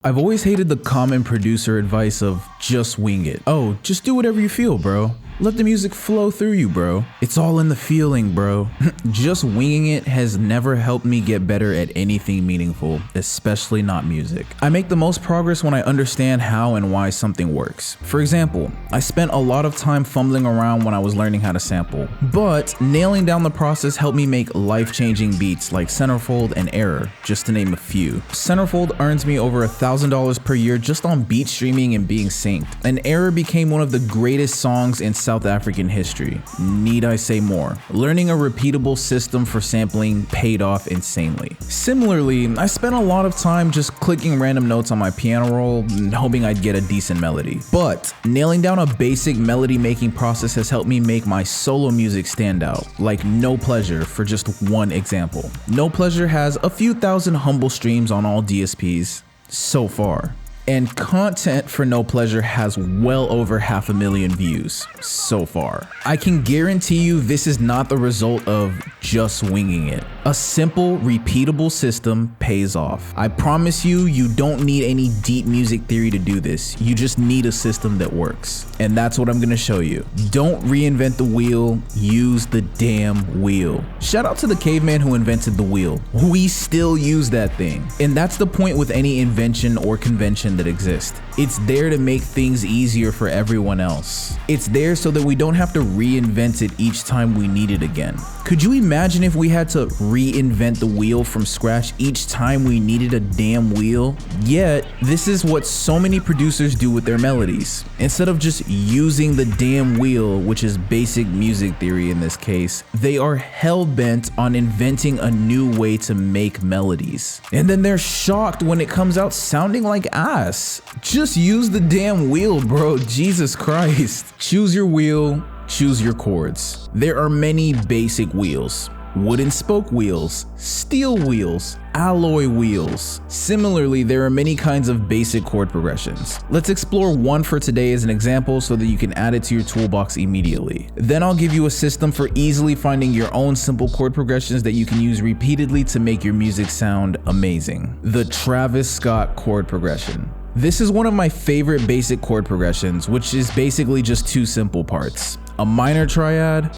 I've always hated the common producer advice of just wing it. Oh, just do whatever you feel, bro. Let the music flow through you, bro. It's all in the feeling, bro. Just winging it has never helped me get better at anything meaningful, especially not music. I make the most progress when I understand how and why something works. For example, I spent a lot of time fumbling around when I was learning how to sample, but nailing down the process helped me make life-changing beats like Centerfold and Error, just to name a few. Centerfold earns me over $1,000 per year just on beat streaming and being synced, and Error became one of the greatest songs in South African history. Need I say more? Learning a repeatable system for sampling paid off insanely. Similarly, I spent a lot of time just clicking random notes on my piano roll and hoping I'd get a decent melody. But nailing down a basic melody making process has helped me make my solo music stand out, like No Pleasure for just one example. No Pleasure has a few thousand humble streams on all DSPs so far. And content for No Pleasure has well over 500,000 views so far. I can guarantee you this is not the result of just winging it. A simple, repeatable system pays off. I promise you, you don't need any deep music theory to do this. You just need a system that works. And that's what I'm gonna show you. Don't reinvent the wheel, use the damn wheel. Shout out to the caveman who invented the wheel. We still use that thing. And that's the point with any invention or convention that exist. It's there to make things easier for everyone else. It's there so that we don't have to reinvent it each time we need it again. Could you imagine if we had to reinvent the wheel from scratch each time we needed a damn wheel? Yet, this is what so many producers do with their melodies. Instead of just using the damn wheel, which is basic music theory in this case, they are hell-bent on inventing a new way to make melodies. And then they're shocked when it comes out sounding like ass. Just use the damn wheel, bro. Jesus Christ. Choose your wheel, choose your chords. There are many basic wheels. Wooden spoke wheels, steel wheels, alloy wheels. Similarly, there are many kinds of basic chord progressions. Let's explore one for today as an example so that you can add it to your toolbox immediately. Then I'll give you a system for easily finding your own simple chord progressions that you can use repeatedly to make your music sound amazing. The Travis Scott chord progression. This is one of my favorite basic chord progressions, which is basically just two simple parts. A minor triad,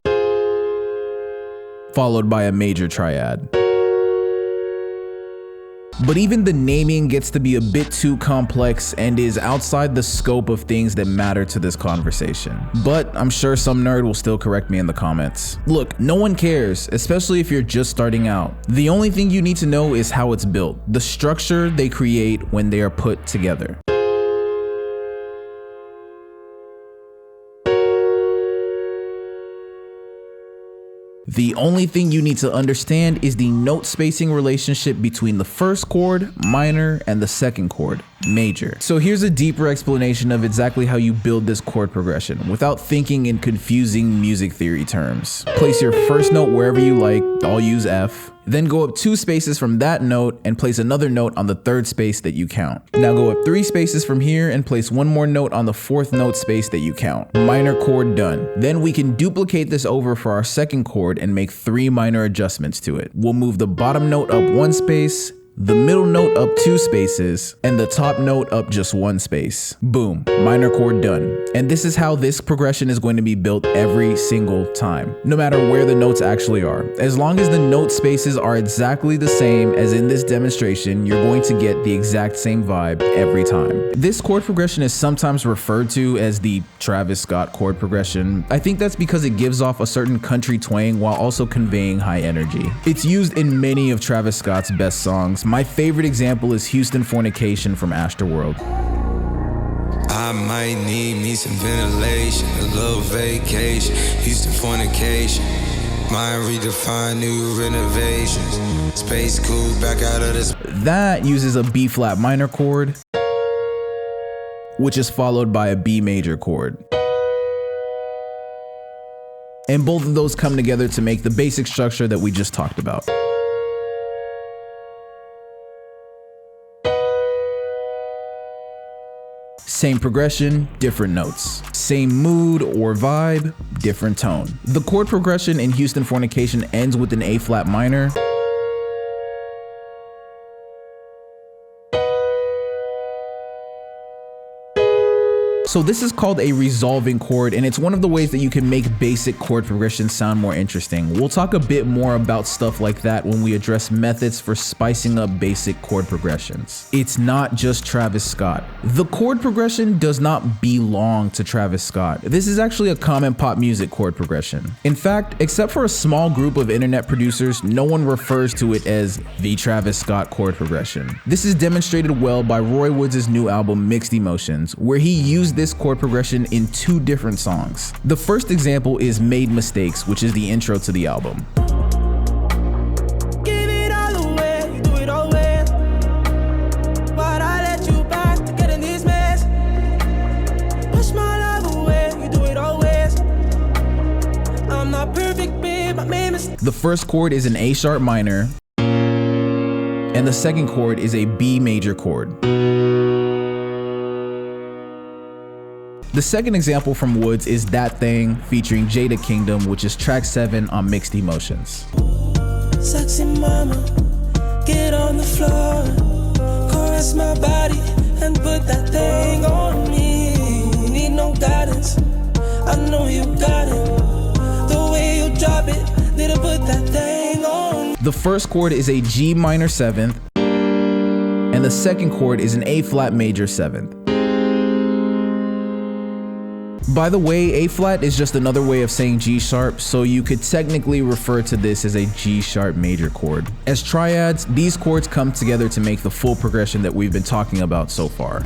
followed by a major triad. But even the naming gets to be a bit too complex and is outside the scope of things that matter to this conversation. But I'm sure some nerd will still correct me in the comments. Look, no one cares, especially if you're just starting out. The only thing you need to know is how it's built, the structure they create when they are put together. The only thing you need to understand is the note spacing relationship between the first chord, minor, and the second chord, major. So here's a deeper explanation of exactly how you build this chord progression without thinking in confusing music theory terms. Place your first note wherever you like, I'll use F. Then go up 2 spaces from that note and place another note on the 3rd space that you count. Now go up 3 spaces from here and place one more note on the 4th note space that you count. Minor chord done. Then we can duplicate this over for our second chord and make 3 minor adjustments to it. We'll move the bottom note up 1 space, the middle note up 2 spaces, and the top note up just 1 space. Boom, minor chord done. And this is how this progression is going to be built every single time, no matter where the notes actually are. As long as the note spaces are exactly the same as in this demonstration, you're going to get the exact same vibe every time. This chord progression is sometimes referred to as the Travis Scott chord progression. I think that's because it gives off a certain country twang while also conveying high energy. It's used in many of Travis Scott's best songs. My favorite example is Houston Fornication from Astroworld. I might need me some ventilation, a little vacation, Houston Fornication, mind redefine new renovations, space cool back out of this. That uses a B flat minor chord, which is followed by a B major chord. And both of those come together to make the basic structure that we just talked about. Same progression, different notes. Same mood or vibe, different tone. The chord progression in Houston Fornication ends with an A flat minor, So this is called a resolving chord, and it's one of the ways that you can make basic chord progressions sound more interesting. We'll talk a bit more about stuff like that when we address methods for spicing up basic chord progressions. It's not just Travis Scott. The chord progression does not belong to Travis Scott. This is actually a common pop music chord progression. In fact, except for a small group of internet producers, no one refers to it as the Travis Scott chord progression. This is demonstrated well by Roy Woods' new album Mixed Emotions, where he used this chord progression in 2 different songs. The first example is Made Mistakes, which is the intro to the album. The first chord is an A sharp minor, and the second chord is a B major chord. The second example from Woods is That Thing featuring Jada Kingdom, which is track 7 on Mixed Emotions. Sexy mama, get on the floor, caress my body and put that thing on me. Need no guidance, I know you got it. The way you drop it, need to put that thing on. The first chord is a G minor 7th, and the second chord is an A flat major 7th. By the way, A flat is just another way of saying G sharp, so you could technically refer to this as a G sharp major chord. As triads, these chords come together to make the full progression that we've been talking about so far.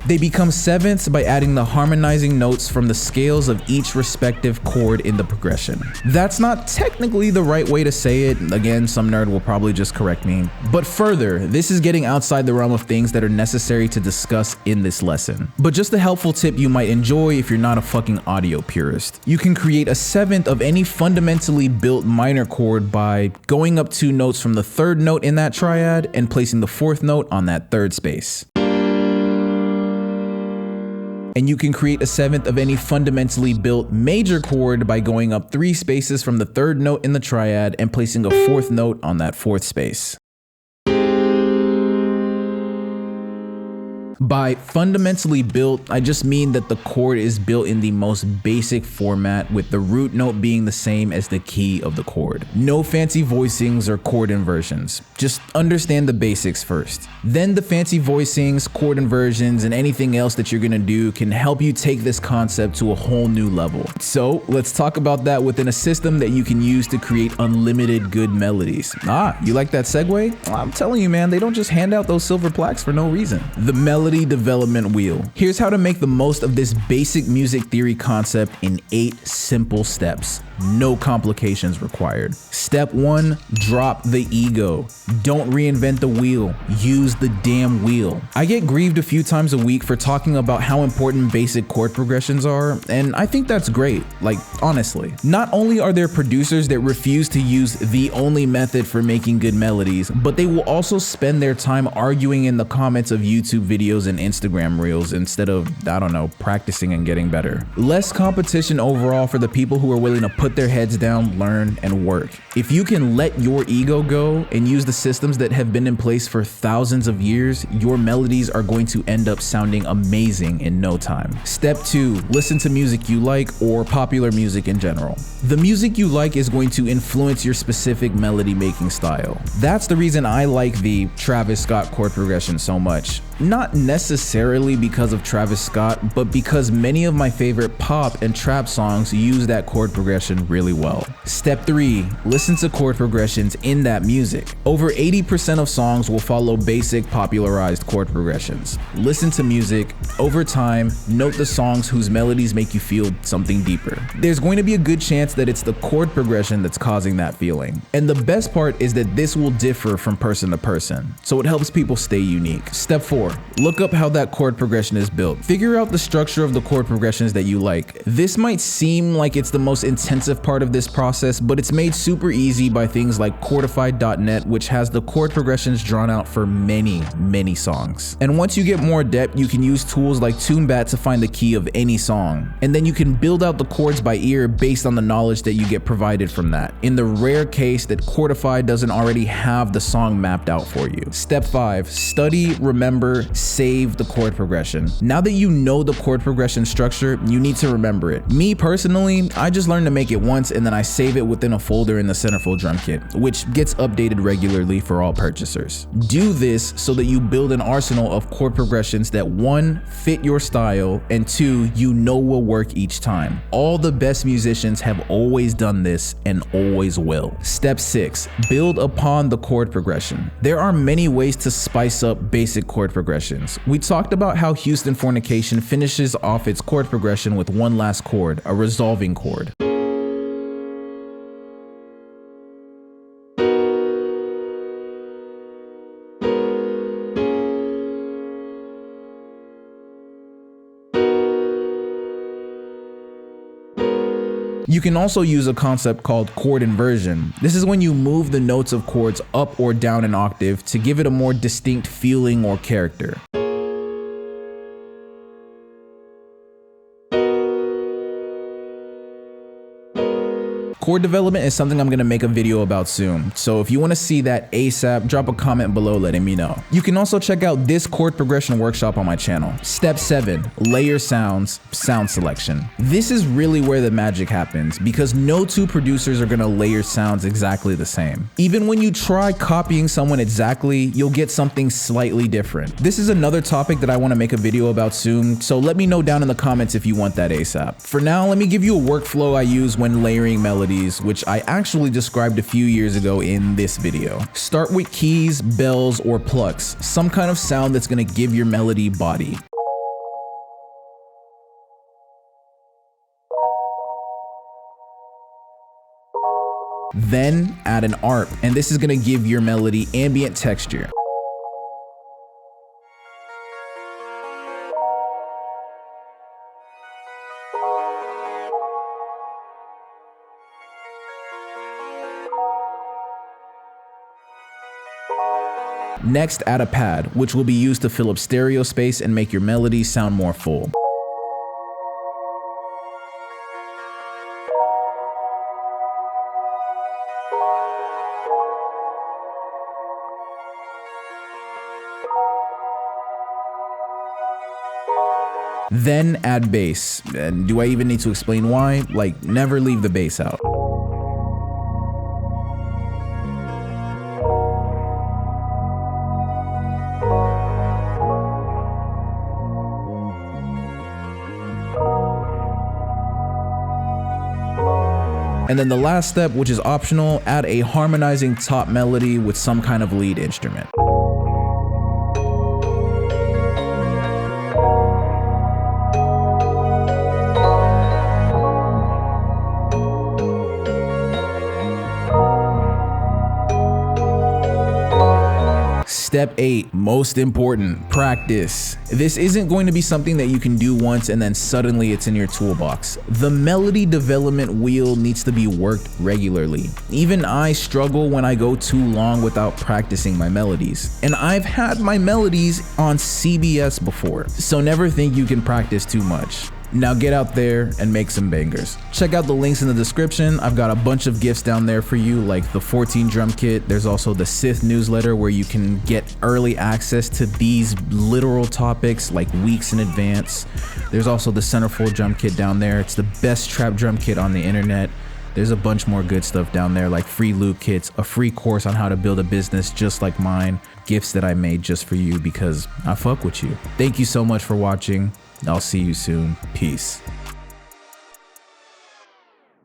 They become sevenths by adding the harmonizing notes from the scales of each respective chord in the progression. That's not technically the right way to say it. Again, some nerd will probably just correct me. But further, this is getting outside the realm of things that are necessary to discuss in this lesson. But just a helpful tip you might enjoy if you're not a fucking audio purist. You can create a seventh of any fundamentally built minor chord by going up 2 notes from the 3rd note in that triad and placing the 4th note on that 3rd space. And you can create a seventh of any fundamentally built major chord by going up 3 spaces from the 3rd note in the triad and placing a 4th note on that 4th space. By fundamentally built, I just mean that the chord is built in the most basic format, with the root note being the same as the key of the chord. No fancy voicings or chord inversions. Just understand the basics first. Then the fancy voicings, chord inversions, and anything else that you're gonna do can help you take this concept to a whole new level. So let's talk about that within a system that you can use to create unlimited good melodies. Ah, you like that segue? I'm telling you, man, they don't just hand out those silver plaques for no reason. The melody development wheel. Here's how to make the most of this basic music theory concept in 8 simple steps. No complications required. Step 1, drop the ego. Don't reinvent the wheel. Use the damn wheel. I get grieved a few times a week for talking about how important basic chord progressions are, and I think that's great, like honestly. Not only are there producers that refuse to use the only method for making good melodies, but they will also spend their time arguing in the comments of YouTube videos and Instagram reels instead of, I don't know, practicing and getting better. Less competition overall for the people who are willing to put their heads down, learn, and work. If you can let your ego go and use the systems that have been in place for thousands of years, your melodies are going to end up sounding amazing in no time. Step 2, listen to music you like, or popular music in general. The music you like is going to influence your specific melody making style. That's the reason I like the Travis Scott chord progression so much. Not necessarily because of Travis Scott, but because many of my favorite pop and trap songs use that chord progression really well. Step 3, listen to chord progressions in that music. Over 80% of songs will follow basic popularized chord progressions. Listen to music, over time, note the songs whose melodies make you feel something deeper. There's going to be a good chance that it's the chord progression that's causing that feeling. And the best part is that this will differ from person to person, so it helps people stay unique. Step 4, look look up how that chord progression is built. Figure out the structure of the chord progressions that you like. This might seem like it's the most intensive part of this process, but it's made super easy by things like Chordify.net, which has the chord progressions drawn out for many songs. And once you get more depth, you can use tools like TuneBat to find the key of any song. And then you can build out the chords by ear based on the knowledge that you get provided from that, in the rare case that Chordify doesn't already have the song mapped out for you. Step 5, study, remember, save the chord progression. Now that you know the chord progression structure, you need to remember it. Me personally, I just learned to make it once and then I save it within a folder in the Centerfold drum kit, which gets updated regularly for all purchasers. Do this so that you build an arsenal of chord progressions that 1, fit your style, and 2, you know will work each time. All the best musicians have always done this and always will. Step 6, build upon the chord progression. There are many ways to spice up basic chord progressions. We talked about how Houston Fornication finishes off its chord progression with one last chord, a resolving chord. You can also use a concept called chord inversion. This is when you move the notes of chords up or down an octave to give it a more distinct feeling or character. Chord development is something I'm gonna make a video about soon, so if you wanna see that ASAP, drop a comment below letting me know. You can also check out this chord progression workshop on my channel. Step 7, layer sounds, sound selection. This is really where the magic happens, because no two producers are gonna layer sounds exactly the same. Even when you try copying someone exactly, you'll get something slightly different. This is another topic that I wanna make a video about soon, so let me know down in the comments if you want that ASAP. For now, let me give you a workflow I use when layering melodies, which I actually described a few years ago in this video. Start with keys, bells, or plucks, some kind of sound that's gonna give your melody body. Then add an arp, and this is gonna give your melody ambient texture. Next, add a pad, which will be used to fill up stereo space and make your melody sound more full. Then add bass, and do I even need to explain why? Like, never leave the bass out. And then the last step, which is optional, add a harmonizing top melody with some kind of lead instrument. Step 8, most important, practice. This isn't going to be something that you can do once and then suddenly it's in your toolbox. The melody development wheel needs to be worked regularly. Even I struggle when I go too long without practicing my melodies. And I've had my melodies on CBS before, so never think you can practice too much. Now get out there and make some bangers. Check out the links in the description. I've got a bunch of gifts down there for you, like the 14 drum kit. There's also the Sith newsletter where you can get early access to these literal topics like weeks in advance. There's also the Centerfold drum kit down there. It's the best trap drum kit on the internet. There's a bunch more good stuff down there, like free loop kits, a free course on how to build a business just like mine, gifts that I made just for you because I fuck with you. Thank you so much for watching. I'll see you soon. Peace.